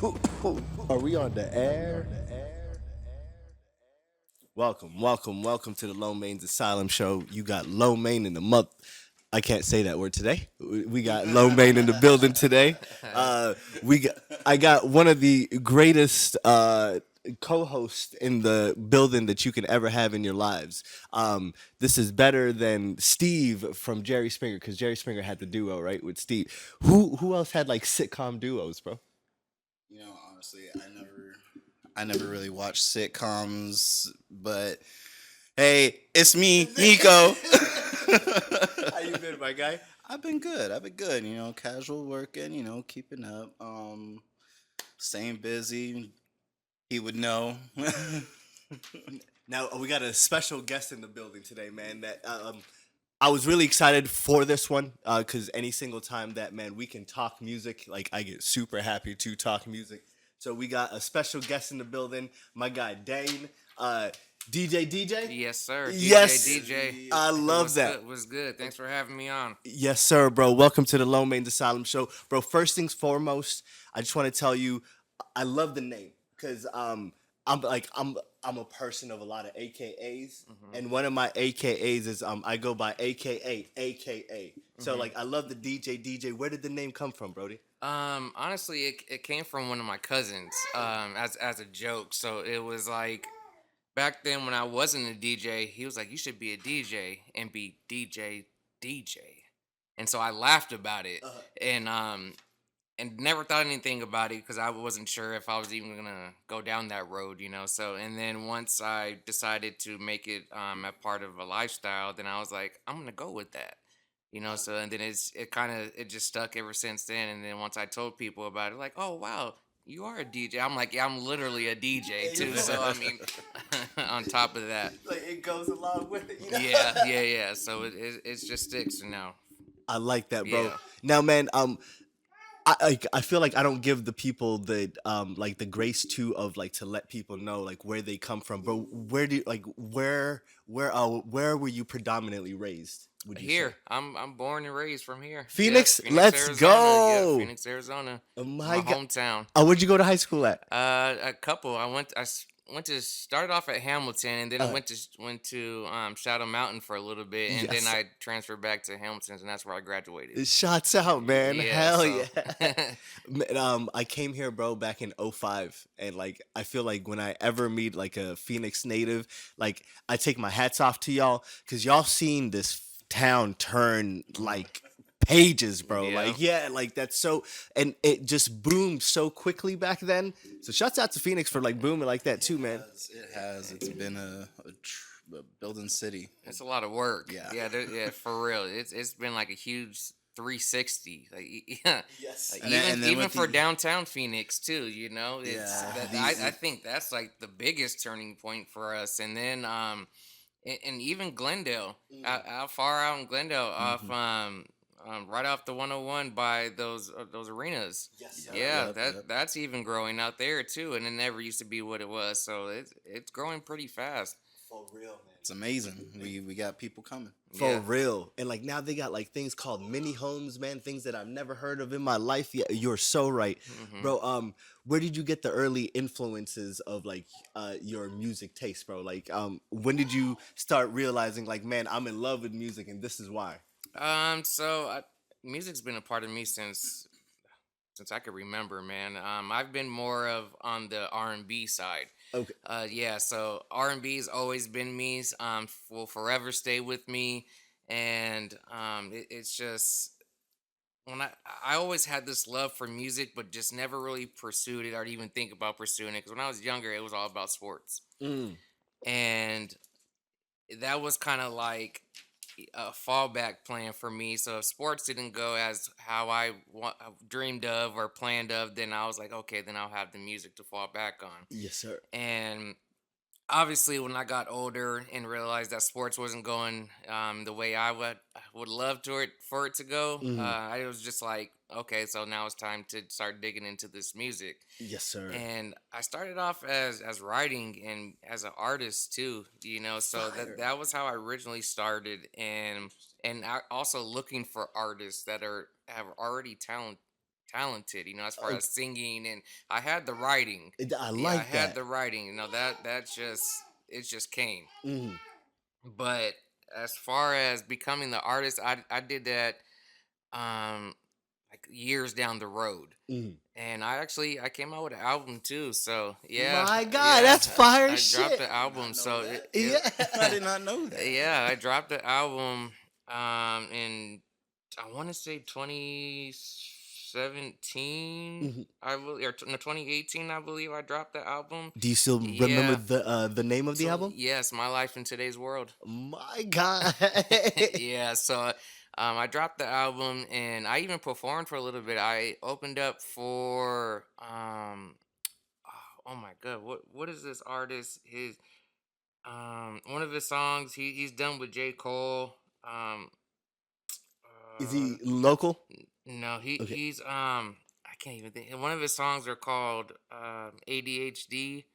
Are we on the air? Welcome to the Low Meins Asylum Show. You got Low Main in the month. I can't say that word today. We got Low Main in the building today. We got. I got one of the greatest co-hosts in the building that you can ever have in your lives. This is better than Steve from Jerry Springer because Jerry Springer had the duo right with Steve. Who else had like sitcom duos, bro? Honestly, I never really watched sitcoms, but hey, it's me, Neeko. How you been, my guy? I've been good. I've been good. Casual working. Keeping up. Staying busy. He would know. Now we got a special guest in the building today, man. That I was really excited for this one because any single time that man we can talk music, like I get super happy to talk music. So we got a special guest in the building, my guy Dane, DJ DJ. Yes, sir. Yes, DJ Deejay. I love What's that. good? What's good? Thanks for having me on. Yes, sir, bro. Welcome to the Low Meins Asylum Show, bro. First things foremost, I just want to tell you, I love the name because I'm a person of a lot of AKAs, and one of my AKAs is I go by AKA. So like I love the DJ. Where did the name come from, Brody? Honestly, it came from one of my cousins, as a joke. So it was like back then when I wasn't a DJ, he was like, "You should be a DJ and be DJ." And so I laughed about it, and never thought anything about it because I wasn't sure if I was even gonna go down that road. So and then once I decided to make it a part of a lifestyle, then I was like, I'm gonna go with that. So and then it just stuck ever since then. And then once I told people about it, like, oh wow, you are a DJ. I'm like, yeah, I'm literally a DJ too. So I mean, on top of that, Like it goes along with it, yeah. So it just sticks now. I like that, bro. Yeah. Now, man, I feel like I don't give the people the like the grace too of like to let people know like where they come from, bro. Where do you, like where were you predominantly raised? Would you say? Here, I'm born and raised from here. Phoenix, Phoenix, let's Arizona. Yeah, go. Phoenix, Arizona. Oh my My god. hometown. Where'd you go to high school at? A couple. Went to started off at Hamilton, and then I went to Shadow Mountain for a little bit, and then Yes. I transferred back to Hamilton, and that's where I graduated. Shots out, man. Yeah, Hell so yeah. Man, I came here, bro, back in '05, and like I feel like when I ever meet like a Phoenix native, like I take my hats off to y'all because y'all seen this town turn like pages, bro. yeah. Like yeah, like that's so, and it just boomed so quickly back then. So shouts out to Phoenix for like booming like that too, man. It has. It's been a building city. It's a lot of work. Yeah. Yeah, for real. It's been like a huge 360. Like yeah, Yes. like, And then even with for the downtown Phoenix too. It's Yeah, I think that's like the biggest turning point for us. And then and even Glendale, out far out in Glendale, off right off the 101 by those arenas. Yes, sir. Yeah, Yep. that's even growing out there too, and it never used to be what it was. So it's growing pretty fast. For real, man. It's amazing. We got people coming. For Yeah. real. And like now they got like things called mini homes, man, things that I've never heard of in my life. Yeah, you're so right. Bro, where did you get the early influences of like your music taste, bro? Like when did you start realizing like, man, I'm in love with music and this is why? Music's been a part of me since I could remember, man. I've been more of on the R&B side. Okay. Yeah. So R&B's always been me. Will forever stay with me, and it's just when I always had this love for music, but just never really pursued it or even think about pursuing it. Because when I was younger, it was all about sports, Mm. and that was kind of like a fallback plan for me. So if sports didn't go as how dreamed of or planned of, then I was like, okay, then I'll have the music to fall back on. Yes, sir. And obviously, when I got older and realized that sports wasn't going the way I would love for it to go, Mhm. I was just like, okay, so now it's time to start digging into this music. Yes, sir. And I started off as writing and as an artist too, so Fire. that was how I originally started, and I also looking for artists that have already talented, as far Oh, as singing, and I had the writing. I Yeah, I like had that. the writing. That's just it just came. Mhm, But as far as becoming the artist, I did that um like years down the road. mhm. And I came out with an album too. So yeah, My God, yeah, that's fire I dropped shit. the I did album. not know So that. it Yeah. I did not know that. yeah, I dropped the album in I want to say 2017. Mhm. I believe, or no, 2018. I believe I dropped the album. Do you still remember Yeah. the name of the So album? yes, my life in today's world. My God. Yeah, so I dropped the album and I even performed for a little bit. I opened up for oh my god, what is this artist? His one of his songs he's done with J. Cole. Um Is uh he local? no, Okay. he's I can't even think. One of his songs are called ADHD.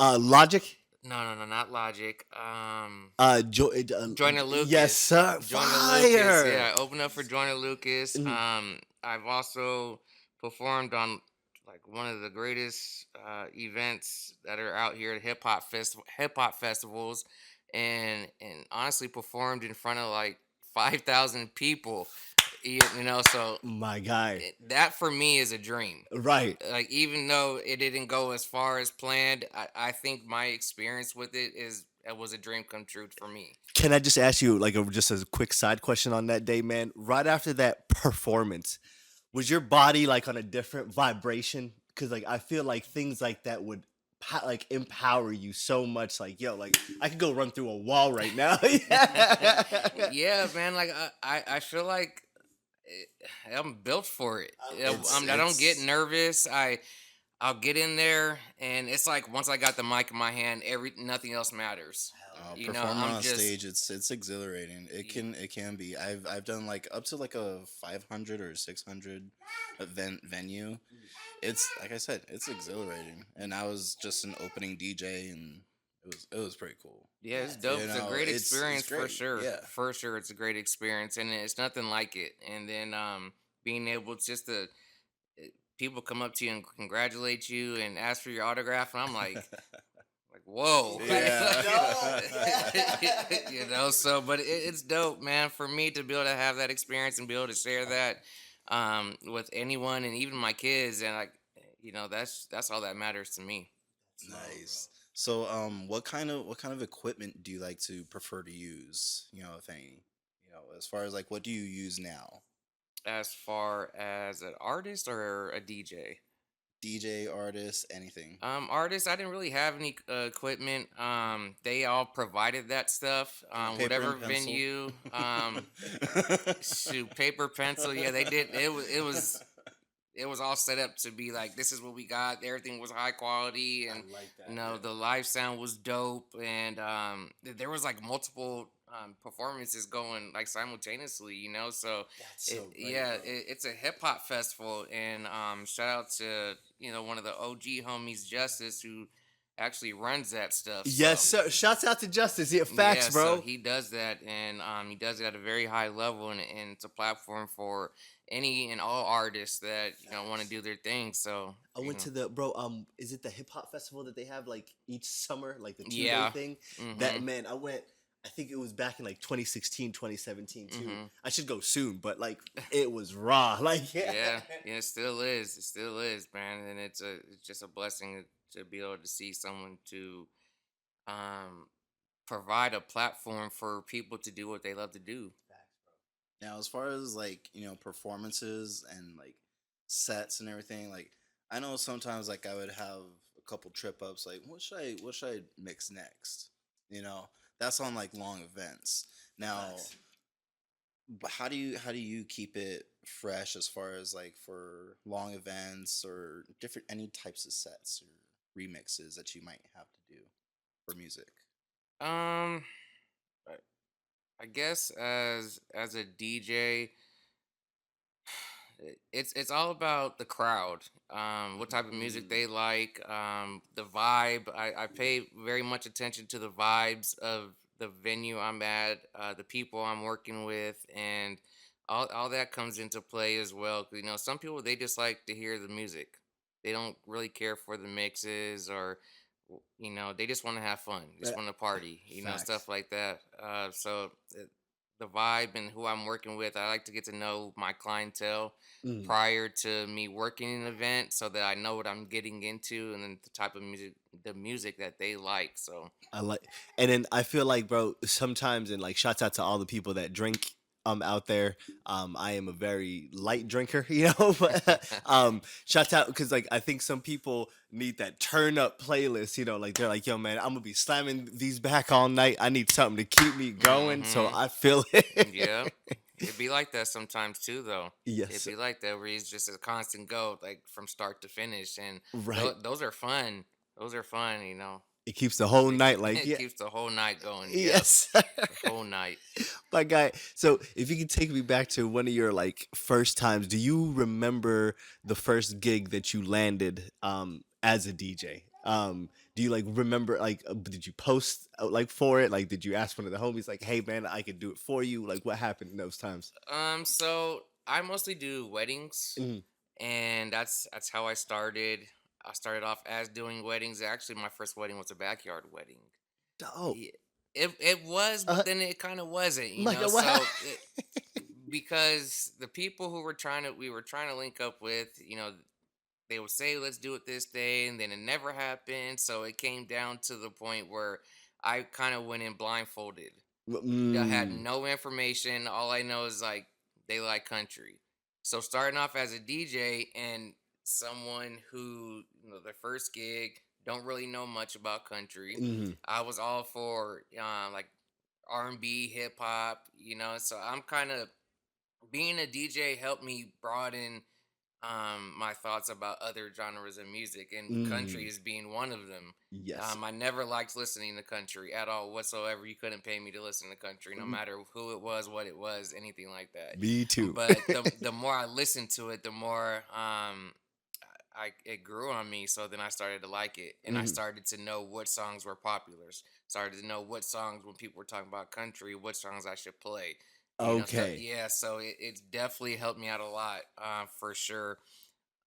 Logic. No, no, no, not Logic. Joyner Yes, Lucas. sir. Joyner Lucas. Fire. Yeah, I opened up for Joyner Lucas. Mhm. I've also performed on like one of the greatest events that are out here at hip hop festivals, and honestly performed in front of like 5,000 people. So My guy. that for me is a dream. Right. Like even though it didn't go as far as planned, I think my experience with it was a dream come true for me. Can I just ask you like just a quick side question on that day, man? Right after that performance, was your body like on a different vibration? Because like I feel like things like that would like empower you so much. Like yo, like I could go run through a wall right now. Yeah. Yeah, man. Like I feel like I'm built for it. I don't get It's nervous. I'll get in there, and it's like once I got the mic in my hand, nothing else matters. performing I'm on just stage. It's exhilarating. It can be. I've done like up to like a 500 or 600 event venue. It's like I said, it's exhilarating. And I was just an opening DJ, and it was pretty cool. yeah, it's dope. You It's a know, great it's experience for great. sure. Yeah. For sure, it's a great experience, and it's nothing like it. And then being able just to people come up to you and congratulate you and ask for your autograph, and I'm like whoa, Yeah. So but it's dope, man, for me to be able to have that experience and be able to share that with anyone and even my kids, and like that's all that matters to me. Nice. So, what kind of equipment do you like to prefer to use? If any, as far as like what do you use now? As far as an artist or a DJ? DJ, artist, anything. Artists, I didn't really have any equipment. They all provided that stuff. Paper Whatever and pencil. venue. Shoot, paper, pencil. Yeah, they did. It was all set up to be like this is what we got. Everything was high quality, and like that. the live sound was dope, and there was like multiple performances going like simultaneously. So That's so great, yeah, bro. it's a hip hop festival, and shout out to one of the OG homies, Justice, who actually runs that stuff. Yes, So sir. Shouts out to Justice. Yeah, yeah, facts, so bro. he does that, and he does it at a very high level, and it's a platform for any and all artists that want to do their thing. So I went to the bro. Is it the hip hop festival that they have like each summer, like the 2 day yeah, thing? That mhm, man, I went. I think it was back in like 2016, 2017 too. mhm. I should go soon, but like it was raw. Like yeah. Yeah, it still is. It still is, man, and it's just a blessing to be able to see someone to um provide a platform for people to do what they love to do. Now, as far as like performances and like sets and everything, like I know sometimes like I would have a couple trip ups. Like, what should I mix next? You know, that's on like long events. Now, Facts. but how do you keep it fresh as far as like for long events or different any types of sets or remixes that you might have to do for music? Um, I I guess as a DJ, it's all about the crowd. What type of music Mm, they like, the vibe. I pay very much attention to the vibes of the venue I'm at, the people I'm working with, and all that comes into play as well. 'Cause, some people they just like to hear the music. They don't really care for the mixes or they just want to have fun, Uh, just want to party, Facts. stuff like that. The vibe and who I'm working with, I like to get to know my clientele Mm. prior to me working an event so that I know what I'm getting into and then the type of music the music that they like. So I like, and then I feel like, bro, sometimes, and like, shouts out to all the people that drink out there. I am a very light drinker, but shouts out because like I think some people need that turn up playlist, like they're like, yo, man, I'm gonna be slamming these back all night. I need something to keep me going, so hmm I feel it. yeah. It'd be like that sometimes too, though. It'd Yes, be like that where it's just a constant go, like from start to finish, and right. those are fun. Those are fun. It keeps the whole night like, It yeah, keeps the whole night going. Yep, yes. the whole night. My guy. So if you could take me back to one of your like first times, do you remember the first gig that you landed as a DJ? Do you like remember like did you post like for it? Like did you ask one of the homies like, "Hey man, I could do it for you?" Like what happened in those times? So I mostly do weddings, Mhm. and that's how I started. I started off as doing weddings. Actually, my first wedding was a backyard wedding. Dope. Yeah, it was, Uh, but then it kind of wasn't, like what? So because the people who we were trying to link up with, they would say let's do it this day, and then it never happened. So it came down to the point where I kind of went in blindfolded. I had Mm, no information. All I know is like they like country. So starting off as a DJ and someone who, their first gig don't really know much about country. mhm. I was all for like R&B, hip hop, So I'm kind of being a DJ helped me broaden my thoughts about other genres of music, and country Mm. is being one of them. Yes. I never liked listening to country at all whatsoever. You couldn't pay me to listen to country, no Mm, matter who it was, what it was, anything like that. me too. But the more I listened to it, the more it grew on me. So then I started to like it, and I Mhm. started to know what songs were popular. Started to know what songs when people were talking about country, what songs I should play. Stuff. Okay. Yeah, so it's definitely helped me out a lot, for sure.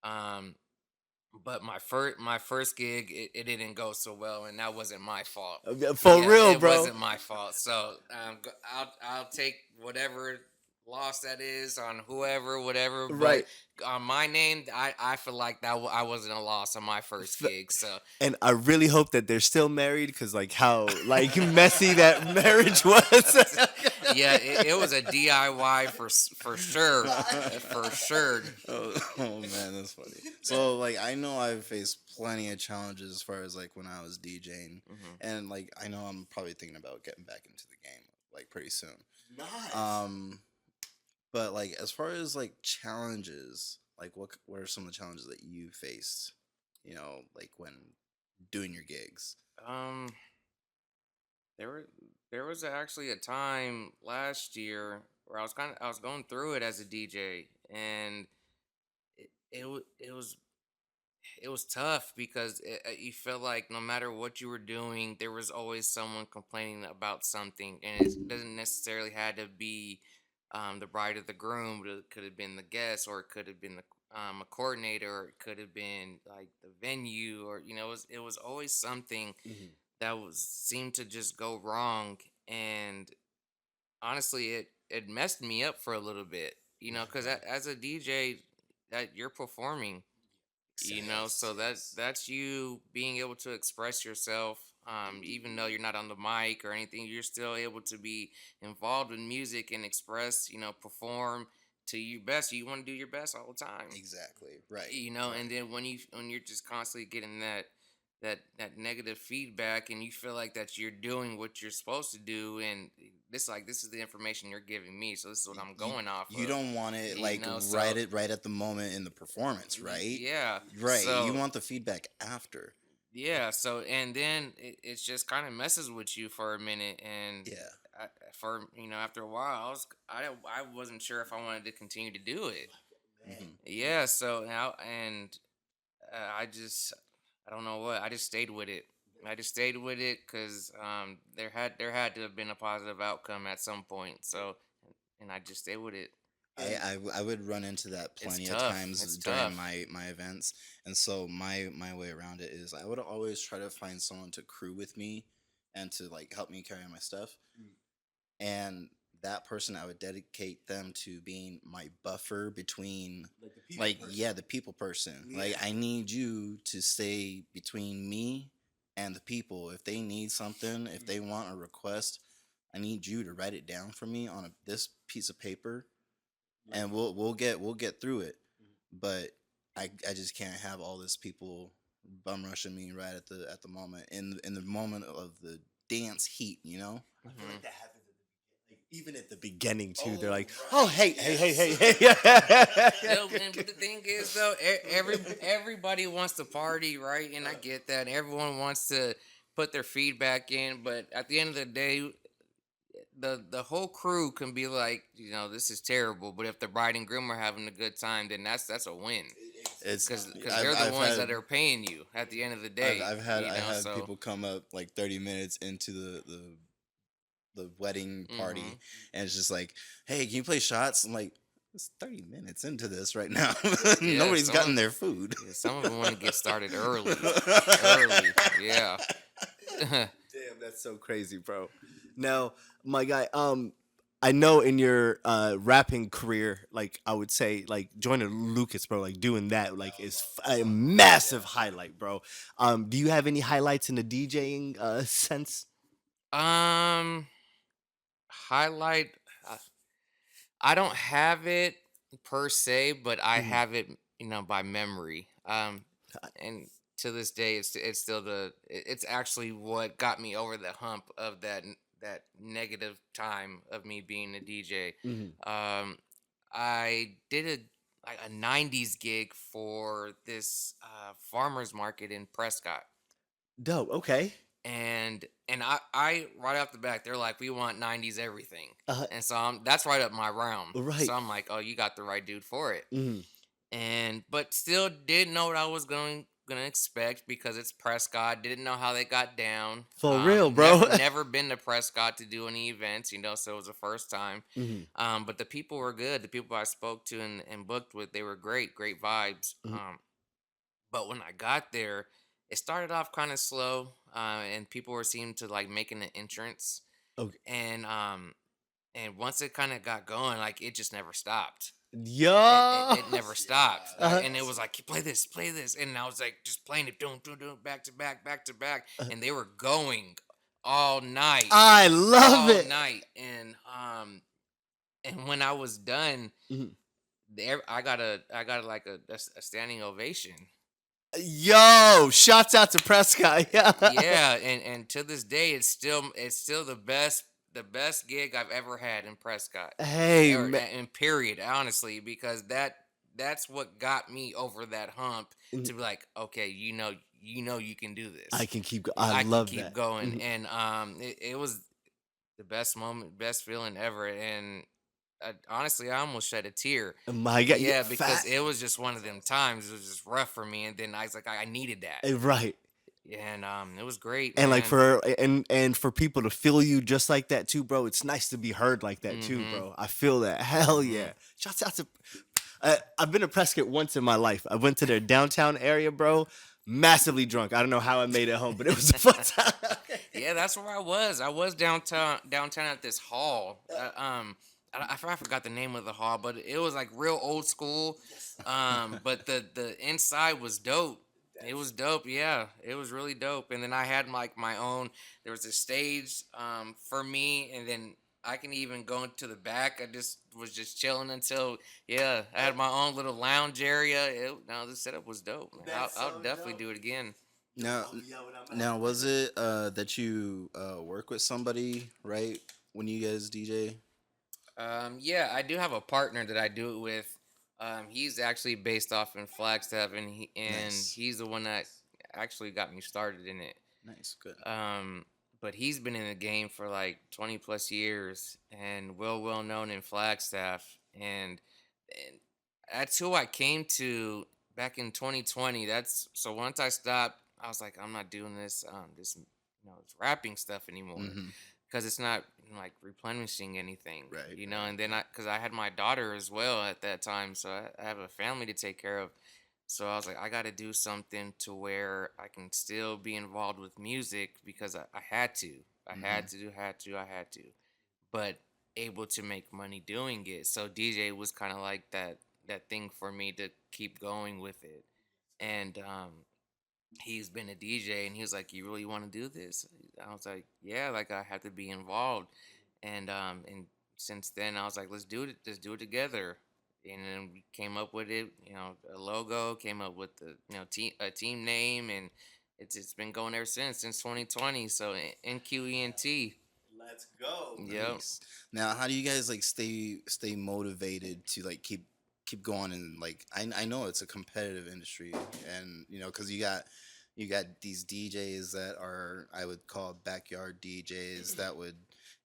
Um, but my first gig, it didn't go so well, and that wasn't my fault. For Yeah, real, it bro. wasn't my fault. So I'll take whatever loss that is on whoever, whatever. But Right. on my name, I feel like I wasn't a loss on my first gig. So And I really hope that they're still married because like how like messy that marriage was. yeah, it was a DIY for sure, for sure. Oh man, that's funny. So like I know I've faced plenty of challenges as far as like when I was DJing, hmm and like I know I'm probably thinking about getting back into the game like pretty soon. Nice. Um, but like as far as like challenges, like what are some of the challenges that you faced? Like when doing your gigs. Um, there were there was actually a time last year where I was going through it as a DJ, and it was tough because you felt like no matter what you were doing, there was always someone complaining about something, and it doesn't necessarily had to be the bride or the groom, but it could have been the guest, or it could have been a coordinator, or it could have been like the venue, or it was always something Mhm. that was seemed to just go wrong, and honestly, it messed me up for a little bit, because Right. as a DJ, that you're performing, so Yes, yes. that's you being able to express yourself, even though you're not on the mic or anything, you're still able to be involved with music and express, perform to your best. You want to do your best all the time, Exactly. Right. and Right. then when you're just constantly getting that negative feedback, and you feel like that you're doing what you're supposed to do, and this is the information you're giving me, so this is what Y- I'm You going off you of, don't want it like so right at the moment in the performance, right? yeah, Right. You so want the feedback after. yeah, so and then it's just kind of messes with you for a minute, and Yeah. for after a while, I wasn't sure if I wanted to continue to do it. Hmm. Yeah, so now and I don't know what, I just stayed with it. I just stayed with it because there had to have been a positive outcome at some point. So and I just stayed with it. I would run into that It's plenty of tough. times It's during tough. my events, and so my way around it is I would always try to find someone to crew with me, and to like help me carry my stuff, and that person I would dedicate them to being my buffer between the people person. Like I need you to stay between me and the people. If they need something, if they want a request, I need you to write it down for me on this piece of paper, and we'll get through it. But I just can't have all this people bum rushing me right at the moment, in the moment of the dance heat, you know. I feel Mhm. like that happens even at the beginning too. They're Oh, like, right. "Oh, hey, Yes. No, man, but the thing is though, everybody wants to party, right? And I get that. Everyone wants to put their feedback in, but at the end of the day, the whole crew can be like, this is terrible. But if the bride and groom are having a good time, then that's a win. It's Because I've they're the I've ones had that are paying you at the end of the I've day. I've had I had So. people come up like 30 minutes into the wedding Hmm. party, and it's just like, hey, can you play shots? I'm like, it's 30 minutes into this right now. Yeah, Nobody's gotten their food. yeah, some of them want to get started early. Early, yeah. damn, that's so crazy, bro." Now, my guy, I know in your rapping career, like I would say, like joining Lucas, bro, like doing that, like is a massive highlight, bro. Do you have any highlights in the DJing sense? Um, highlight. uh, I don't have it per se, but I Mhm. have it, by memory. And to this day, it's still it's actually what got me over the hump of that negative time of me being a DJ. Mhm. Um, I did like a '90s gig for this farmers market in Prescott. Dope. Okay. And I right off the back, they're like, we want '90s everything, Uh, and so that's right up my realm. right. So I'm like, oh, you got the right dude for it. Mhm. And but still didn't know what I was gonna expect because it's Prescott. Didn't know how they got down. For real, bro. Never been to Prescott to do any events, so it was the first time. Mhm. But the people were good. The people I spoke to and booked with, they were great vibes. Mhm. But when I got there, it started off kind of slow, and people were seeming to like making an entrance, Okay. and once it kind of got going, like it just never stopped. Yo. It never stopped, Uh-huh. and it was like play this, and I was like just playing it, doing back to back, and they were going I love all it. night, and when I was done, Mhm. there I got like a standing ovation. Yo, shouts out to Prescott. Yeah. Yeah, and to this day, it's still the best gig I've ever had in Prescott, Hey, or man. in period, honestly, because that's what got me over that hump to be like, okay, you can do I this. can keep. I I can love keep that. going, Mhm. and it was the best moment, best feeling ever, and honestly, I almost shed a tear. My God, yeah, Yeah, because fat. it was just one of them times. It was just rough for me, and then I was like, I needed that. Right. And it was great, And like man. for people to feel you just like that too, bro. It's nice to be heard like that too, Mhm. bro. I feel that. Hell Mhm. yeah. Shouts out to. I've been to Prescott once in my life. I went to their downtown area, bro. Massively drunk. I don't know how I made it home, but it was a fun time. Yeah, that's where I was. I was downtown at this hall. I forgot the name of the hall, but it was like real old school. But the inside was dope. It was dope. Yeah, it was really dope. And then I had like my own. There was a stage for me, and then I can even go into the back. I just was just chilling until, yeah. I had my own little lounge area. No, the setup was dope, man. That's I'll so definitely dope. do it again. Now, now, was it that you work with somebody, right, when you guys DJ? Yeah, I do have a partner that I do it with. He's actually based off in Flagstaff, and Nice, he's the one that actually got me started in it. nice, good. But he's been in the game for like 20 plus years and well known in Flagstaff, and that's who I came to back in 2020. That's so once I stopped, I was like, I'm not doing this rapping stuff anymore, Mm-hmm. because it's not like replenishing anything, Right, you know. And then because I had my daughter as well at that time, so I have a family to take care of. So I was like, I got to do something to where I can still be involved with music because I had to. I hmm I had to. But able to make money doing it. So DJ was kind of like that thing for me to keep going with it. And he's been a DJ and he was like, "You really want to do this?" I was like, "Yeah, like I have to be involved." And since then I was like, "Let's do it. Let's do it together." And then we came up with it, you know, a logo, came up with the, you know, team name, and it's been going ever since 2020. So NQENT. Let's go. Yep. Nice. Now, how do you guys like stay motivated to like keep going? And like I know it's a competitive industry, and you know because you got these DJs that are, I would call backyard DJs, that would,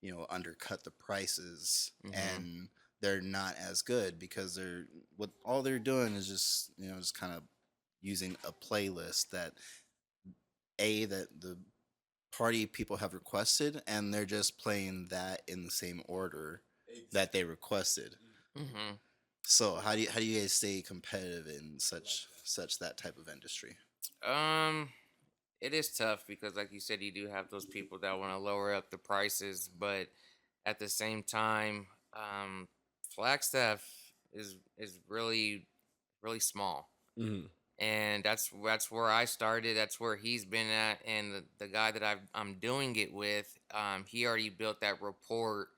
you know, undercut the prices, Mhm. and they're not as good because what all they're doing is just, you know, just kind of using a playlist that the party people have requested, and they're just playing that in the same order that they requested. Mhm. So how do you guys stay competitive in such that type of industry? Um, it is tough because, like you said, you do have those people that want to lower up the prices, but at the same time, Flagstaff is really small, Mhm. and that's where I started. That's where he's been at, and the guy that I'm doing it with, he already built that rapport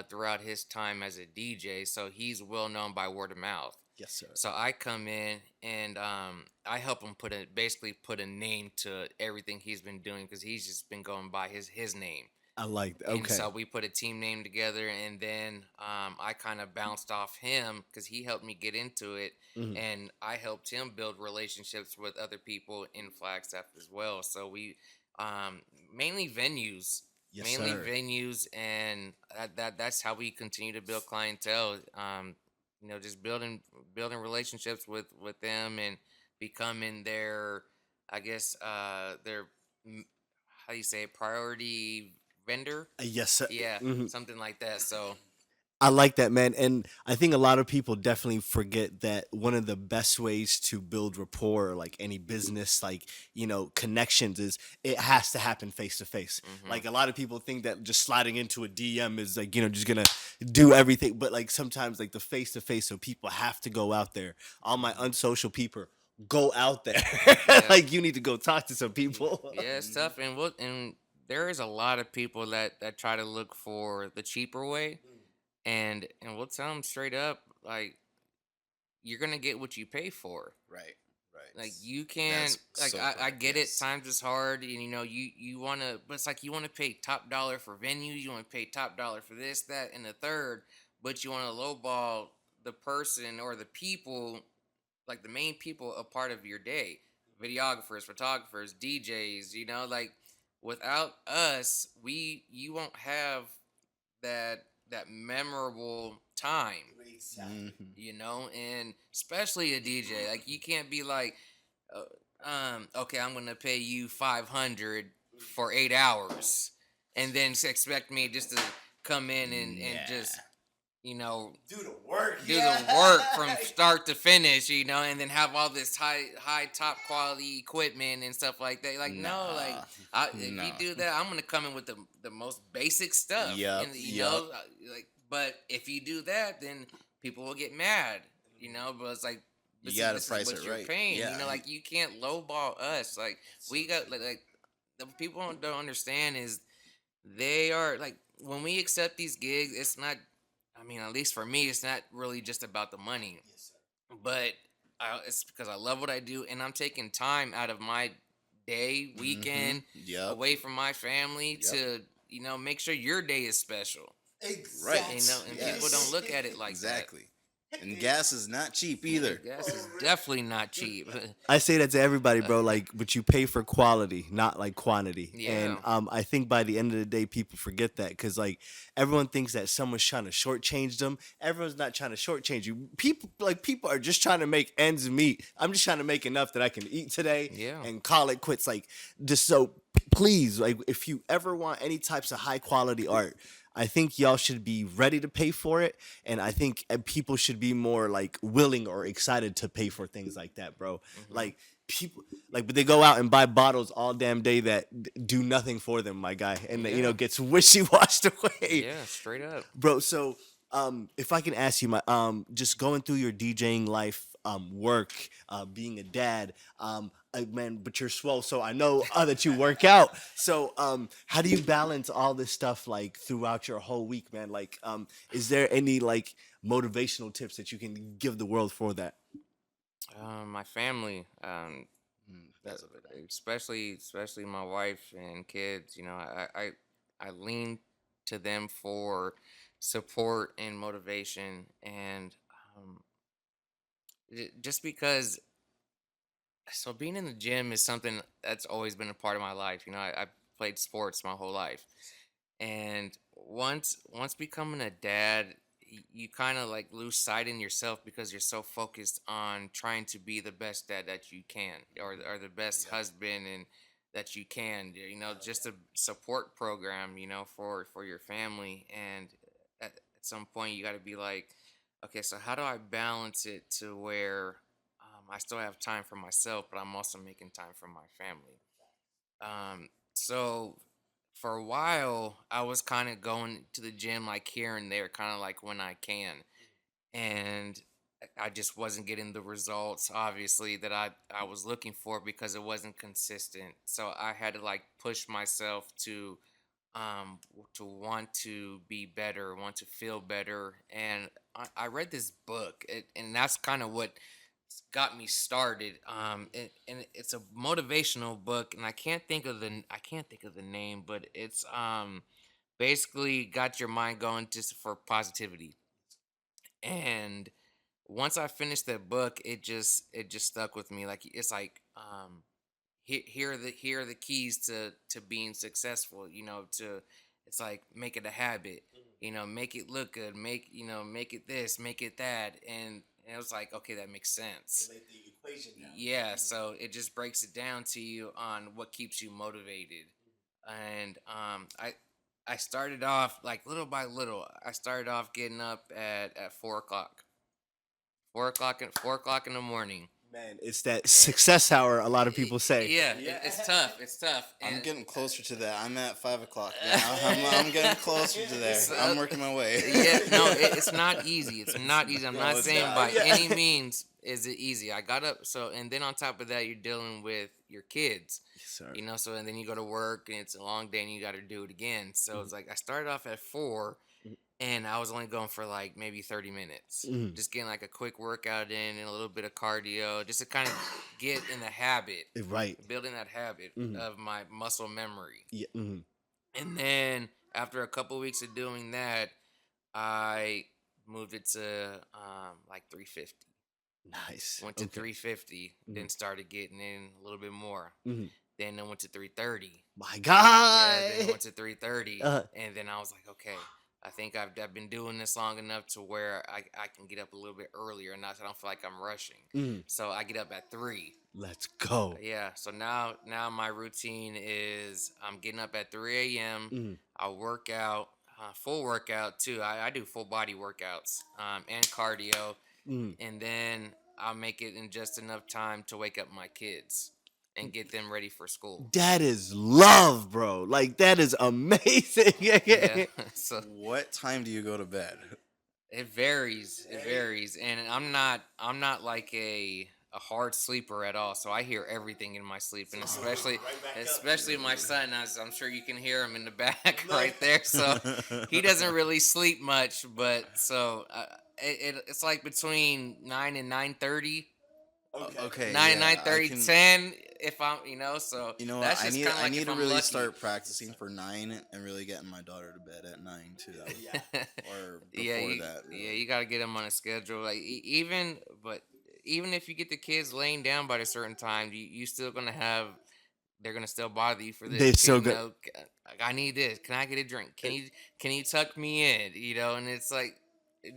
throughout his time as a DJ, so he's well known by word of mouth. Yes, sir. So I come in and I help him basically put a name to everything he's been doing because he's just been going by his name. I like that. And Okay. so we put a team name together, and then I kind of bounced off him because he helped me get into it, Mhm. and I helped him build relationships with other people in Flagstaff as well. So we um, mainly venues, Yes, mainly sir. venues, and that's how we continue to build clientele. You know, just building relationships with them and becoming their, I guess, their how do you say it, priority vendor. Yes, sir. Yeah, Mhm. something like that. So, I like that, man. And I think a lot of people definitely forget that one of the best ways to build rapport, or like any business, like, you know, connections, is it has to happen face to face. hmm Like, a lot of people think that just sliding into a DM is like, you know, just gonna do everything. But like sometimes, like the face to face, so people have to go out there. All my unsocial people, go out there. yeah, Like, you need to go talk to some people. yeah, it's hmm tough, and there is a lot of people that try to look for the cheaper way, and we'll tell them straight up, like you're gonna get what you pay for. Right. Right. Like you That's can't, like so I correct. get it, Yes. times is hard, and you know you wanna, but it's like you wanna pay top dollar for venues, you wanna pay top dollar for this, that, and the third, but you wanna lowball the person or the people, like the main people a part of your day, videographers, photographers, DJs, you know, like without us you won't have that memorable time, Exactly. hmm you know. And especially a DJ, like you can't be like, okay, I'm gonna pay you 500 for 8 hours and then expect me just to come in and Yeah. just, you know, Do the work. do Yeah. the work from start to finish, you know, and then have all this high top quality equipment and stuff like that. Like no, like Nah. if you No. do that, I'm gonna come in with the most basic stuff, Yep. and you Yep. know, like. But if you do that, then people will get mad, you know. But it's like You gotta this is price what it you're right. paying, you Yeah. know. Like you can't lowball us. Like we got like the people don't understand is they are like when we accept these gigs, it's not. I mean, at least for me, it's not really just about the money, but it's because I love what I do, and I'm taking time out of my day, weekend, Yep. away from my family Yep. to, you know, make sure your day is special. Right. You know, and people don't Yes. look at it like that. Exactly. And gas is not cheap either. Gas is definitely not cheap. I say that to everybody, bro. Like, but you pay for quality, not like quantity. And Yeah. I think by the end of the day, people forget that because like everyone thinks that someone's trying to shortchange them. Everyone's not trying to shortchange you. People are just trying to make ends meet. I'm just trying to make enough that I can eat today Yeah. and call it quits. Like, just so please, like, if you ever want any types of high quality art, I think y'all should be ready to pay for it, and I think people should be more like willing or excited to pay for things like that, bro. Mm-hmm. Like people, like, but they go out and buy bottles all damn day that do nothing for them, my guy, and Yeah. gets wishy washed away, Yeah, straight up. bro. So, if I can ask you, my just going through your DJing life, work, being a dad, man, but you're swole, so I know that you work out. So, how do you balance all this stuff like throughout your whole week, man? Like, is there any like motivational tips that you can give the world for that? My family, That's a big one. especially my wife and kids. I lean to them for support and motivation, and um, just because. So being in the gym is something that's always been a part of my life. I played sports my whole life, and once becoming a dad, you kind of like lose sight in yourself because you're so focused on trying to be the best dad that you can, or the best Yeah. husband and that you can. Just a support program, for your family. And at some point, you got to be like, okay, so how do I balance it to where I still have time for myself, but I'm also making time for my family. So for a while, I was kind of going to the gym like here and there, kind of like when I can, and I just wasn't getting the results, obviously, that I was looking for because it wasn't consistent. So I had to like push myself to want to be better, want to feel better. And I read this book, and that's kind of what got me started. And it's a motivational book, and I can't think of the name, but it's basically got your mind going just for positivity. And once I finished that book, it just stuck with me. Like it's like here are the keys to being successful. To It's like make it a habit. Make it look good. Make it this, make it that, and it was like, okay, that makes sense. Lay the equation down. Yeah, so it just breaks it down to you on what keeps you motivated. And I started off like little by little. I started off getting up at 4 o'clock, 4 o'clock in the morning. Man, it's that success hour. A lot of people say. Yeah, it's tough. It's tough. I'm And getting closer to that. I'm at 5 o'clock now. I'm getting closer to there. So- I'm working my way. yeah, no, it's not easy. It's not easy. I'm No, not it's saying not. by Yeah. any means is it easy. I got up, and then on top of that, you're dealing with your kids. Yes, sir. So and then you go to work and it's a long day and you got to do it again. So it's Mm-hmm. like I started off at 4, and I was only going for like maybe 30 minutes, Mhm. just getting like a quick workout in and a little bit of cardio, just to kind of get in the habit, Right. building that habit Mhm. of my muscle memory. Yeah. And then after a couple weeks of doing that, I moved it to like 350. Nice. Went to Okay. 350, then started getting in a little bit more. Mhm. Then I went to 330. My Yeah, then I God. went to 330, Uh, and then I was like, okay, I think I've been doing this long enough to where I can get up a little bit earlier, and not I don't feel like I'm rushing. mhm. So I get up at 3. Let's go. Yeah. So now my routine is I'm getting up at 3 a.m. Mhm. I work out, full workout too. I do full body workouts and cardio, Mhm. and then I'll make it in just enough time to wake up my kids and get them ready for school. That is love, bro. Like, that is amazing. Yeah. So What time do you go to bed? it varies. It varies, and I'm not like a hard sleeper at all. So I hear everything in my sleep, and especially my son. As I'm sure you can hear him in the back right there. So he doesn't really sleep much, but so it's like between 9 and 9:30. Okay, 9 yeah, I 9:30 can. 10 if I'm so You know what? that's I just need kind of I like need if to I'm really lucky. start practicing for 9 and really getting my daughter to bed at 9 too. That would, or before Yeah, that. yeah, Really. you got to get them on a schedule. Like even if you get the kids laying down by a certain time, you still gonna have they're gonna still bother you for They this. still good. Like, I need this. Can I get a drink? Can you tuck me in? And it's like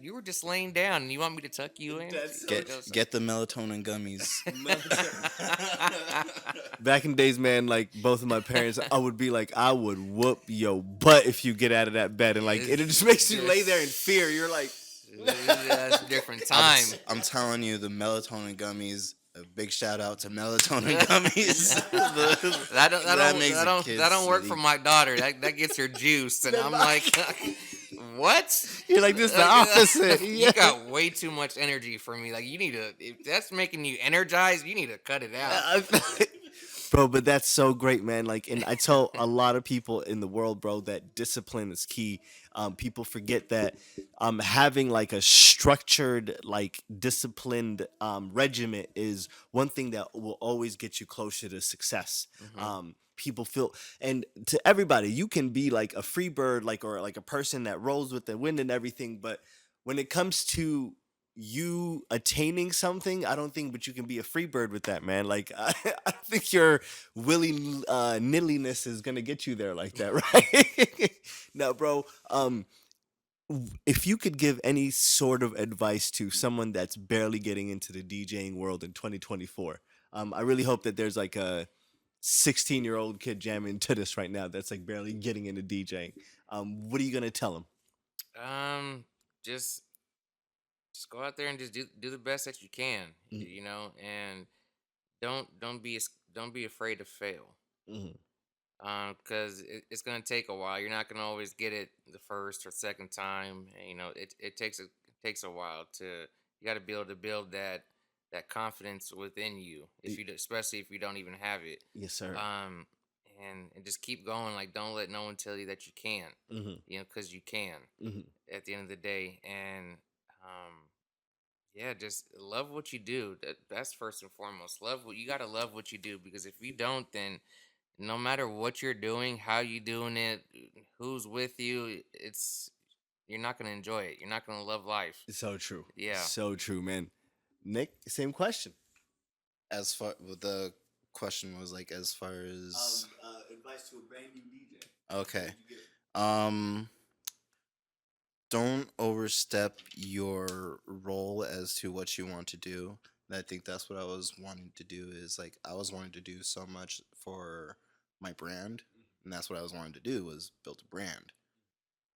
You were just laying down, and you want me to tuck you in? That's so Get the melatonin gummies. Back in the days, man, like both of my parents, I would be like, I would whoop your butt if you get out of that bed, and like it just makes you lay there in fear. You're like, That's a different time. I'm telling you, the melatonin gummies. A big shout out to melatonin gummies. That don't work for my daughter. That gets her juiced, and I'm like, what? you're like this the opposite. You got way too much energy for me. Like you need to. If that's making you energized, you need to cut it out. Bro, but that's so great, man. Like, and I tell a lot of people in the world, bro, that discipline is key. People forget that having like a structured, like disciplined regiment is one thing that will always get you closer to success. People feel, and to everybody, you can be like a free bird, like or like a person that rolls with the wind and everything. But when it comes to you attaining something, I don't think, but you can be a free bird with that, man. Like I think your willy nilliness is gonna get you there like that, right? Now, bro, if you could give any sort of advice to someone that's barely getting into the DJing world in 2024, I really hope that there's like a 16-year-old kid jamming to this right now that's like barely getting into DJing. What are you gonna tell him? Just go out there and just do the best that you can, Mhm. and don't be afraid to fail. Mhm. Because it's gonna take a while. You're not gonna always get it the first or second time. And, it takes a while to. You got to be able to build that confidence within you. Especially if you don't even have it. Yes, sir. And just keep going. Like don't let no one tell you that you can't. Hmm. Because you can. Hmm. At the end of the day, and yeah, just love what you do. That's first and foremost. Love what you gotta love what you do because if you don't, then no matter what you're doing, how you doing it, who's with you, you're not gonna enjoy it. You're not gonna love life. So true. Yeah. So true, man. Nick, same question. As far the question was like as far as Advice to a brand new DJ. okay. Um don't overstep your role as to what you want to do. And I think that's what I was wanting to do is like I was wanting to do so much for my brand, and that's what I was wanting to do was build a brand.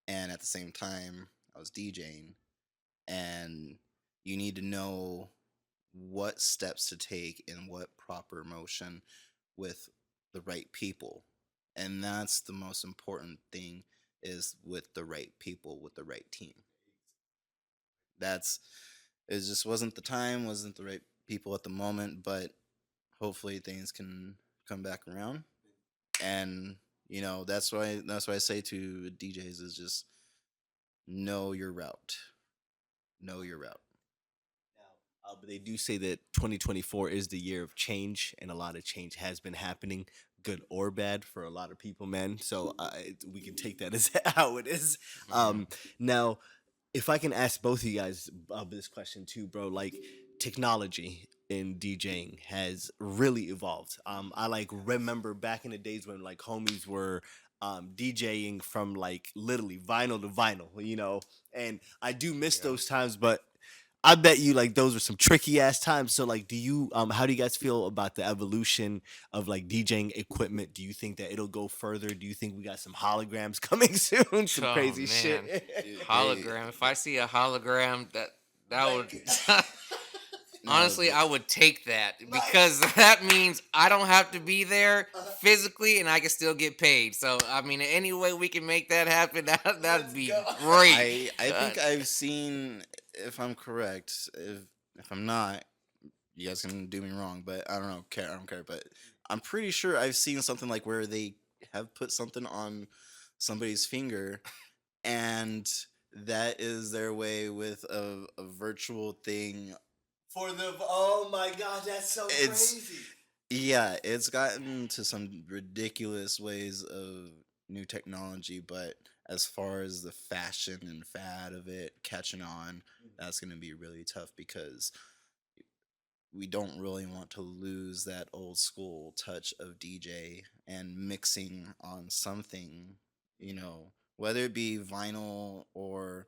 And at the same time, I was DJing, and you need to know what steps to take and what proper motion with the right people. And that's the most important thing is with the right people with the right team. That's it just wasn't the time, wasn't the right people at the moment, but hopefully things can come back around. And that's why I say to DJs is just know your route. Know your route. Now, but they do say that 2024 is the year of change, and a lot of change has been happening, good or bad, for a lot of people, man. So we can take that as how it is. Mhm. Now, if I can ask both of you guys this question too, bro, like technology in DJing has really evolved. I like remember back in the days when like homies were DJing from like literally vinyl to vinyl, and I do miss Yeah. those times, but I bet you like those were some tricky ass times. So like, do you how do you guys feel about the evolution of like DJing equipment? Do you think that it'll go further? Do you think we got some holograms coming soon? Some Oh crazy man, shit. hologram. If I see a hologram, that would No, honestly, I would take that because that means I don't have to be there physically, and I can still get paid. So I mean, any way we can make that happen, that'd be great. I think I've seen, if I'm correct, if I'm not, you guys can do me wrong, but I don't know, care I don't care, but I'm pretty sure I've seen something like where they have put something on somebody's finger, and that is their way with a virtual thing. For the oh my god, that's so It's crazy. Yeah, it's gotten to some ridiculous ways of new technology, but as far as the fashion and fad of it catching on, that's going to be really tough because we don't really want to lose that old school touch of DJ and mixing on something, whether it be vinyl or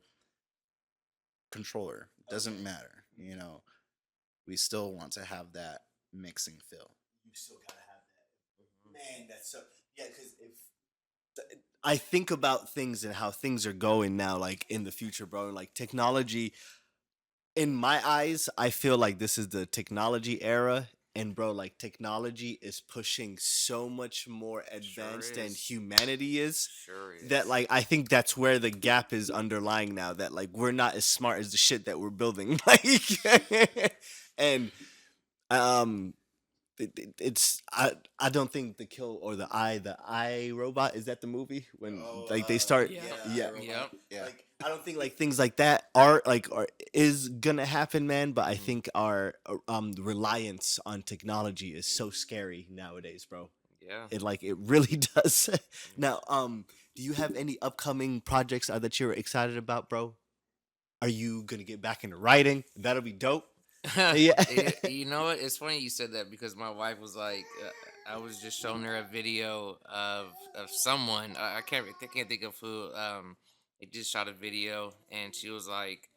controller. Doesn't matter. You know, we still want to have that mixing feel. You still gotta have that. Man, that's so yeah. Because if I think about things and how things are going now, like in the future, bro, like technology. In my eyes, I feel like this is the technology era. And bro, like technology is pushing so much more advanced than is. humanity is. Sure That is. like I think that's where the gap is underlying now. That like we're not as smart as the shit that we're building. Like, and um, it's I don't think the kill or the I robot is that the movie when like they start Yeah. yeah Yep. Yeah. like I don't think like things like that are like are is gonna happen, man. But I Mhm. think our reliance on technology is so scary nowadays, bro. Yeah. It like it really does. Now, do you have any upcoming projects that you're excited about, bro? Are you gonna get back into writing? That'll be dope. Yeah. You know what? It's funny you said that because my wife was like, I was just showing her a video of someone. I can't think of who. They just shot a video, and she was like,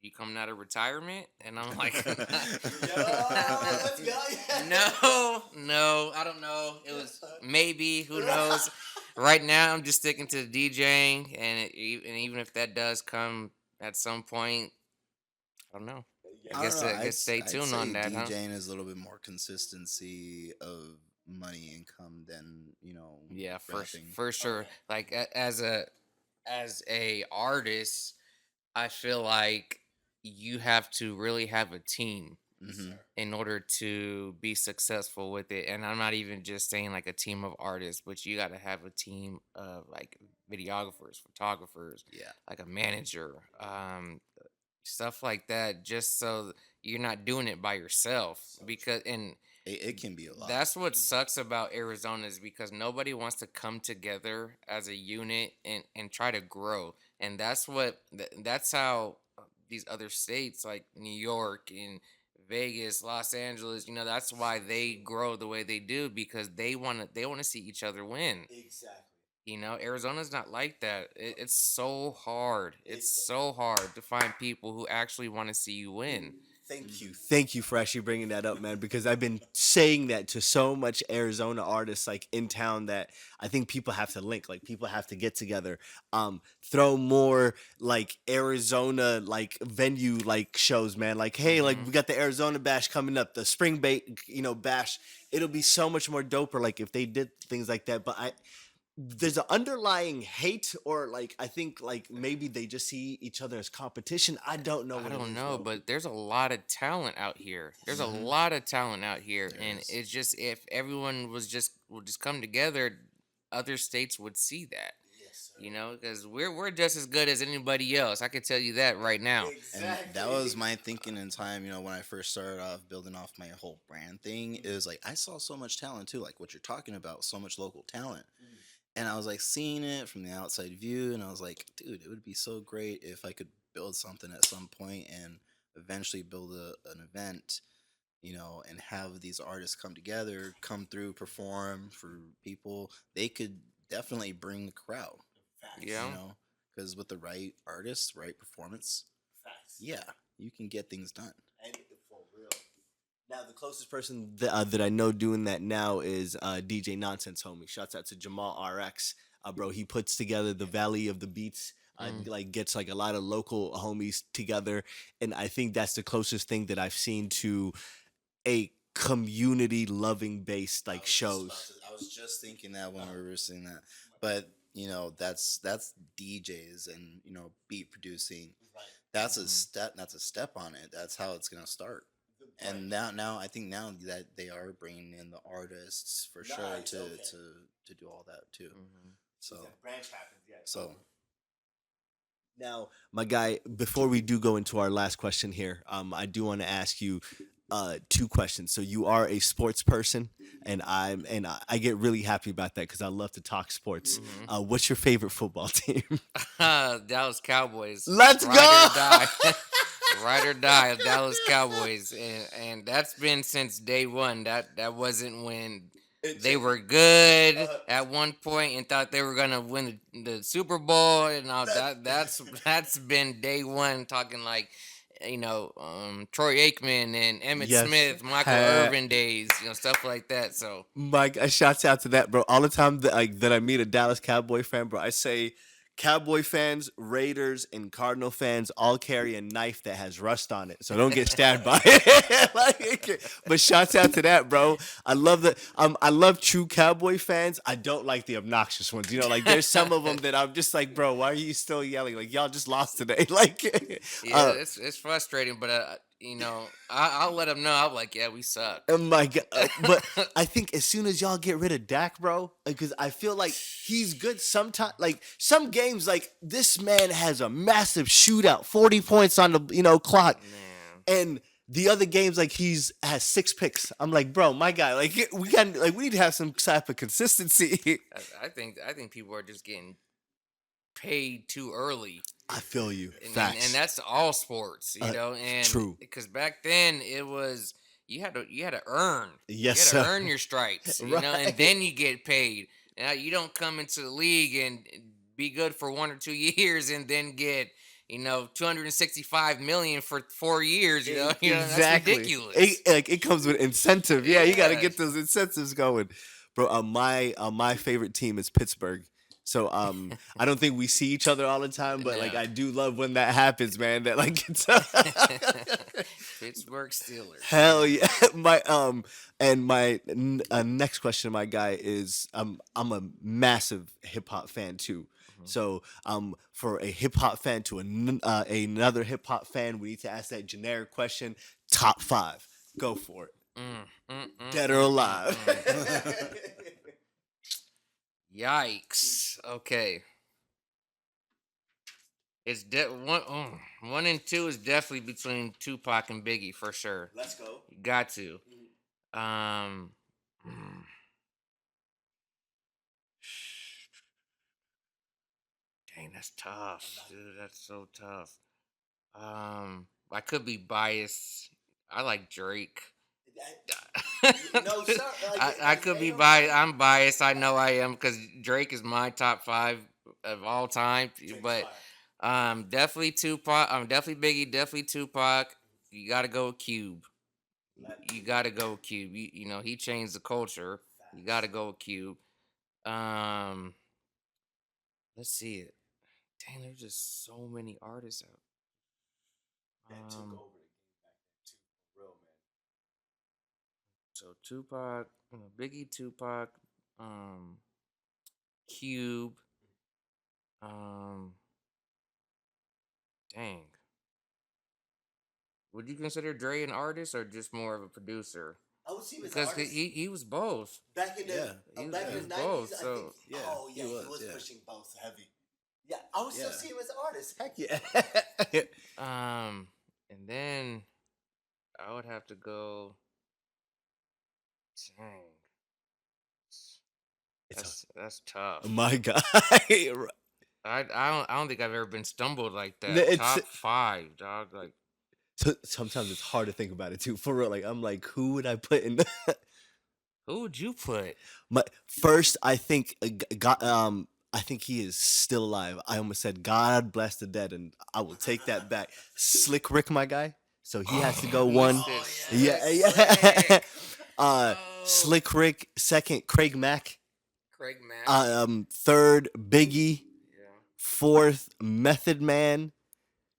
"You coming out of retirement?" And I'm like, Let's go. No, I don't know. It was maybe, who knows? Right now, I'm just sticking to the DJing, and even if that does come at some point, I don't know. Yeah. I don't know. I guess stay I'd tuned on say that, huh? DJing is a little bit more consistency of money income than Yeah, rapping. for sure. Like as a artist, I feel like you have to really have a team Hmm. in order to be successful with it. And I'm not even just saying like a team of artists, but you got to have a team of like videographers, photographers, Yeah. like a manager, stuff like that, just so you're not doing it by yourself. Because and It can be a lot. that's what sucks about Arizona is because nobody wants to come together as a unit and try to grow. And that's how these other states like New York and Vegas, Los Angeles, that's why they grow the way they do because they want to see each other win. Exactly. Arizona's not like that. It's so hard. It's It's so hard to find people who actually want to see you win. Thank you. Thank you for actually bringing that up, man, because I've been saying that to so much Arizona artists like in town that I think people have to link, like people have to get together. Throw more like Arizona like venue like shows, man. Like, hey, like Hmm. we got the Arizona Bash coming up, the Spring Bait, Bash. It'll be so much more doper like if they did things like that. But there's an underlying hate or like I think like maybe they just see each other as competition. I don't know I what it don't is, know, bro. but there's a lot of talent out here. There's a Mhm. lot of talent out here, There and is. it's just if everyone would just come together, other states would see that. Yes, sir. Because we're just as good as anybody else. I can tell you that right now. And that was my thinking in time, when I first started off building off my whole brand thing. It was like I saw so much talent too, like what you're talking about, so much local talent. And I was like seeing it from the outside view, and I was like, dude, it would be so great if I could build something at some point and eventually build an event, and have these artists come together, come through, perform for people. They could definitely bring the crowd, Yeah. because with the right artists, right performance, yeah, you can get things done. And for real. Now, the closest person that I know doing that now is DJ Nonsense Homie. Shouts out to Jamal RX. Bro, he puts together the Valley of the Beats. Mm. Like gets like a lot of local homies together, and I think that's the closest thing that I've seen to a community loving based like shows. I was just thinking that when we were saying that, but that's DJs and beat producing. That's a Mhm. step. That's a step on it. That's how it's gonna start. And now I think now that they are bringing in the artists for sure Nice, to okay. to do all that too. Mhm. So Branch happens, yeah. so Now, my guy, before we do go into our last question here, I do want to ask you two questions. So you are a sports person, and I get really happy about that because I love to talk sports. Mhm. What's your favorite football team? Dallas Cowboys. Let's Ride go! or die. Ride or die, Dallas Cowboys, and that's been since day one. That wasn't when They were good at one point and thought they were gonna win the Super Bowl, and all that's been day one. Talking like, Troy Aikman and Emmitt Yes. Smith, Michael Irvin days, stuff like that. So Mike, shouts out to that, bro. All the time that I meet a Dallas Cowboy fan, bro, I say Cowboy fans, Raiders, and Cardinal fans all carry a knife that has rust on it, so don't get stabbed by it. But shouts out to that, bro. I love the I love true Cowboy fans. I don't like the obnoxious ones. Like there's some of them that I'm just like, bro, why are you still yelling? Like y'all just lost today. yeah, it's frustrating, but I'll let them know. I'm like, yeah, we suck. Oh my god! But I think as soon as y'all get rid of Dak, bro, because I feel like he's good sometimes. Like some games, like this man has a massive shootout, 40 points on the clock, Man. and the other games like has 6 picks. I'm like, bro, my guy, like we need to have some type of consistency. I think people are just getting paid too early. I feel you. And Facts. that's all sports, and true. Because back then it was you had to earn. Yes, you had to sir. earn your stripes, Right. and then you get paid. Now you don't come into the league and be good for 1 or 2 years and then get 265 million for 4 years. That's ridiculous. It comes with incentive. Yeah, you got to Yeah. get those incentives going, bro. My favorite team is Pittsburgh. So I don't think we see each other all the time, but like No. I do love when that happens, man. That like it's Pittsburgh Steelers. hell yeah. My next question, my guy, is I'm a massive hip hop fan too. So for a hip hop fan to another hip hop fan, we need to ask that generic question: top 5. Go for it. Dead or alive. Yikes. Okay. It's one and 2 is definitely between Tupac and Biggie for sure. Let's go. You got to. Mm. Dang, that's tough, dude. That's so tough. I could be biased. I like Drake. No, sir. I could be biased. I'm biased. I know I am because Drake is my top 5 of all time. But definitely Tupac. Definitely Biggie. Definitely Tupac. You got to go with Cube. You got to go with Cube. He changed the culture. You got to go with Cube. Let's see it. Dang, there's just so many artists out. That took over the game back then too, for real, man. So Tupac, Biggie, Tupac, Cube, dang. Would you consider Dre an artist or just more of a producer? I would see him as an Because artist. he was both. Back in the Yeah. back in the was 90s, both, I so- think. Yeah, Oh he yeah, he was, was yeah. pushing both heavy. Yeah, I would still Yeah. see him as an artist. Heck yeah. And then I would have to go. Dang, that's tough. My God. I don't think I've ever been stumbled like that. No, it's- Top 5, dog. Like, So, sometimes it's hard to think about it too. For real, like I'm like, who would I put in? who would you put? My first, I think, God, I think he is still alive. I almost said God bless the dead, and I will take that back. Slick Rick, my guy. So he has to go one. Yeah, yeah. Slick Rick. Second, Craig Mack. Craig Mack. Third, Biggie. Yeah. Fourth, Method Man.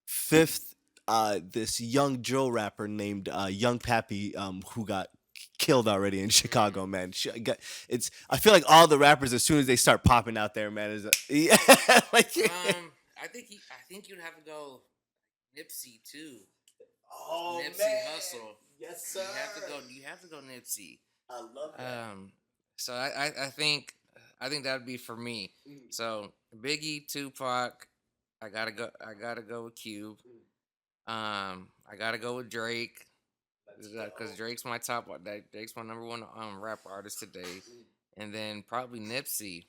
Fifth, this young Joe rapper named Young Pappy, who got killed already in Chicago, man. I feel like all the rappers, as soon as they start popping out there, man, yeah, like I think you'd have to go Nipsey too. oh Nipsey man, Hussle. yes sir. You have to go Nipsey. I love that. So I think that would be for me. So Biggie, Tupac, I gotta go with Cube. I gotta go with Drake because Drake's my Drake's my number 1 rap artist today, and then probably Nipsey.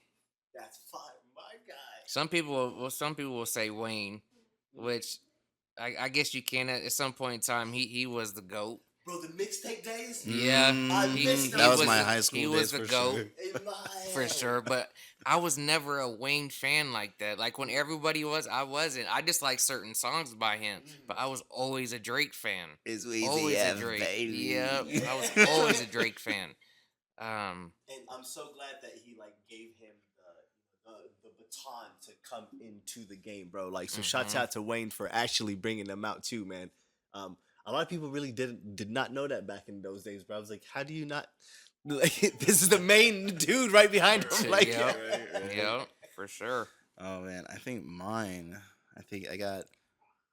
That's fine, my guy. Some people will say Wayne, which I guess you can at some point in time. He was the GOAT. Bro, the mixtape days? Yeah, I missed that was those. my high school He days was the for GOAT. sure. In my For head. sure, but I was never a Wayne fan like that. Like when everybody was, I wasn't. I just like certain songs by him, but I was always a Drake fan. It's Weezy Always a F, Drake. baby. Yep, I was always a Drake fan. And I'm so glad that he like gave him the baton to come into the game, bro. Like, so shouts out to Wayne for actually bringing them out too, man. A lot of people really did not know that back in those days, bro. I was like, how do you not? Like, this is the main dude right behind him. Like, Yep, yep, for sure. Oh man, I think mine. I think I got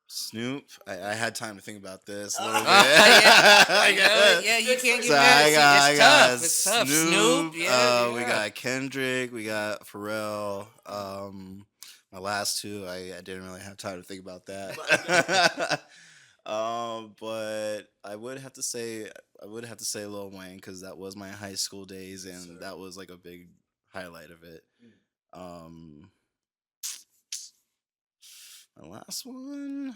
Snoop. I had time to think about this a little bit. Yeah, you can't get So mad. I got It's tough. Snoop. Yeah, We got Kendrick. We got Pharrell. My last two, I didn't really have time to think about that. But I would have to say Lil Wayne because that was my high school days and that was like a big highlight of it. My last one.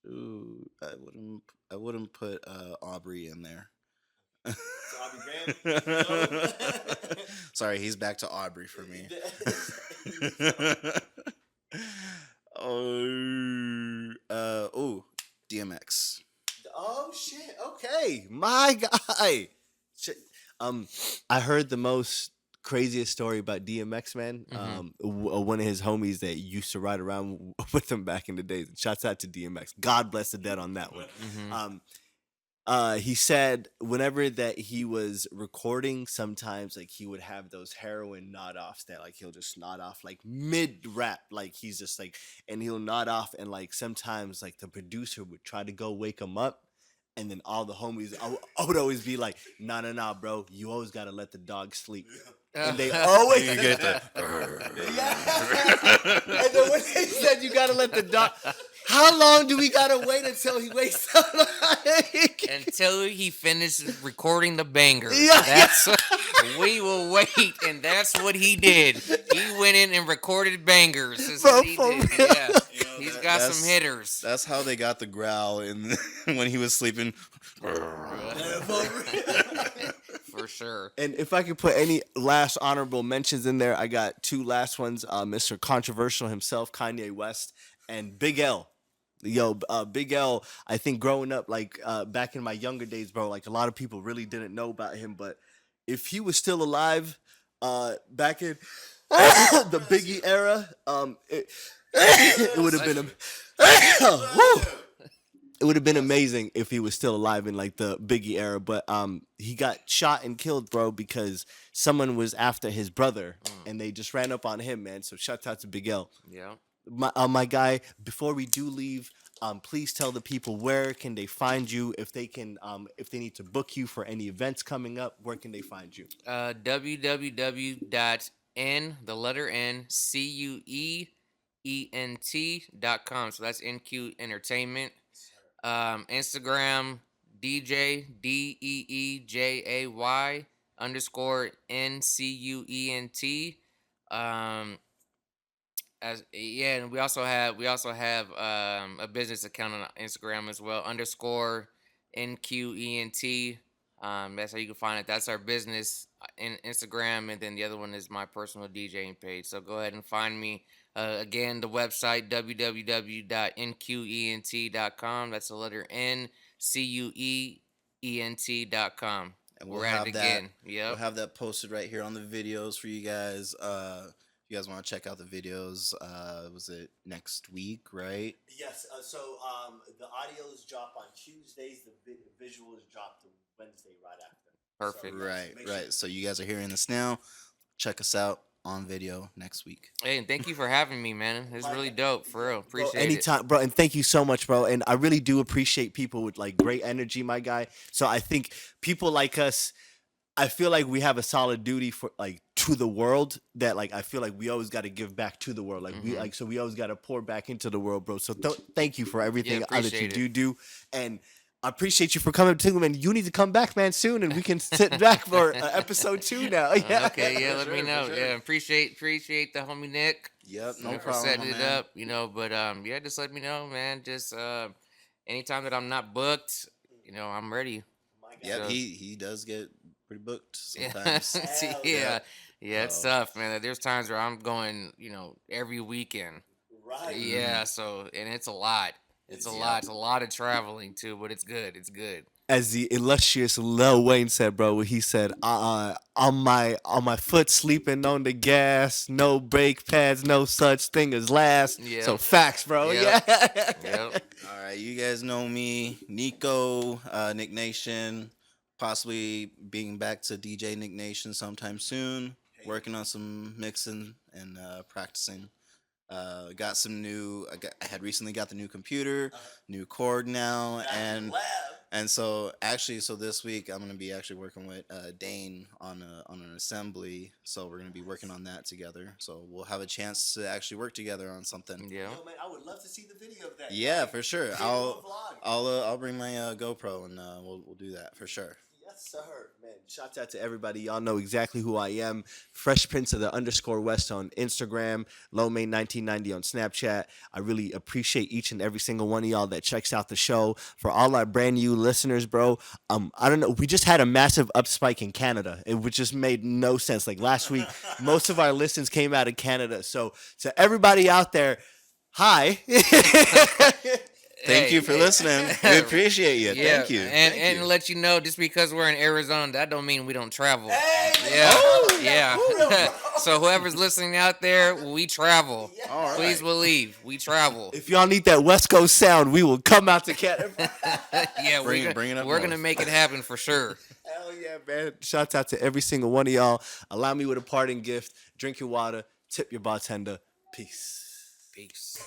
Ooh, I wouldn't put Aubrey in there. Aubrey Graham? Sorry, he's back to Aubrey for me. DMX. Oh shit! Okay, my guy. Shit. I heard the most craziest story about DMX, man. One of his homies that used to ride around with him back in the days. Shouts out to DMX. God bless the dead on that one. He said whenever that he was recording, sometimes like he would have those heroin nod offs that like he'll just nod off like mid rap, like he's just like, and he'll nod off, and like sometimes like the producer would try to go wake him up, and then all the homies, I would always be like, nah, bro, you always gotta let the dog sleep. And they always You get the yeah. And then when they said you gotta let the dog, how long do we gotta wait until he wakes up? Until he finishes recording the bangers. Yeah. That's we will wait, and that's what he did. He went in and recorded bangers. That's Bro, what he for did. real. Yeah, he's got that's- some hitters. That's how they got the growl in when he was sleeping. For sure. And if I could put any last honorable mentions in there, I got two last ones. Mr. Controversial himself, Kanye West, and Big L. Yo, Big L, I think growing up, like back in my younger days, bro, like a lot of people really didn't know about him. But if he was still alive back in the Biggie era, it would have been it would have been amazing if he was still alive in like the Biggie era, but he got shot and killed, bro, because someone was after his brother and they just ran up on him, man. So shout out to Big L. Yeah. My guy, before we do leave, please tell the people where can they find you, if they can, if they need to book you for any events coming up, where can they find you? www.ncuent.com. So that's NQ Entertainment. Instagram DJ DEEJAY _NCUENT. And we also have a business account on Instagram as well _NQENT. That's how you can find it. That's our business in Instagram, and then the other one is my personal DJing page. So go ahead and find me. Again, the website www.nquent.com. That's the letter NCUEENT.com. And We're at it again. Yep. We'll have that posted right here on the videos for you guys. If you guys want to check out the videos, was it next week, right? Yes. So the audios drop on Tuesdays. The visuals drop the Wednesday right after. Perfect. So, Right. So you guys are hearing this now. Check us out on video next week. Hey, and thank you for having me, man. It's really dope, for real. Appreciate bro, it. anytime, bro, and thank you so much, bro. And I really do appreciate people with like great energy, my guy. So I think people like us, I feel like we have a solid duty for like to the world that like I feel like we always got to give back to the world. Like we like so we always got to pour back into the world, bro. So thank you for everything that you appreciate do, and I appreciate you for coming to man. You need to come back, man, soon, and we can sit back for episode 2 now. Yeah. Okay, yeah, let me sure, know. for sure. Yeah, appreciate the homie Nick. Yep, no for problem, setting my it man. up, but yeah, just let me know, man. Just anytime that I'm not booked, I'm ready. Yep, So, he does get pretty booked yeah, sometimes. yeah, Yep. yeah. It's So, tough, man. There's times where I'm going, every weekend. Right. Yeah, so and it's a lot. It's a yep. lot. It's a lot of traveling too, but it's good. It's good. As the illustrious Lil Wayne said, bro, when he said, on my foot sleeping on the gas, no brake pads, no such thing as last. So Yep. facts, bro. Yep. Yeah. Yep. All right, you guys know me, Neeko, Nick Nation, possibly being back to DJ Nick Nation sometime soon. Working on some mixing and practicing. Got some new. I had recently got the new computer, new cord now, and so actually, so this week I'm gonna be actually working with Dane on an assembly. So we're gonna be working on that together. So we'll have a chance to actually work together on something. Yeah. Yo, man, I would love to see the video of that. Yeah, for sure. Video vlog. I'll bring my GoPro and we'll do that for sure. Yes, sir. Man, shout out to everybody. Y'all know exactly who I am. Fresh Prince of the _West on Instagram, Low Meins 1990 on Snapchat. I really appreciate each and every single one of y'all that checks out the show. For all our brand new listeners, bro, I don't know. We just had a massive up spike in Canada. It just made no sense. Like last week, most of our listens came out of Canada. So to everybody out there, hi. Thank you for listening. We appreciate you. Yeah, Thank you. and Thank and you. let you know, just because we're in Arizona, that don't mean we don't travel. Hey, Yeah, oh, yeah. for real, bro. So whoever's listening out there, we travel. All right. Please believe we travel. If y'all need that West Coast sound, we will come out to Canada. Yeah, Bring it up we're gonna north. make it happen for sure. Hell yeah, man. Shouts out to every single one of y'all. Allow me with a parting gift. Drink your water. Tip your bartender. Peace. Peace.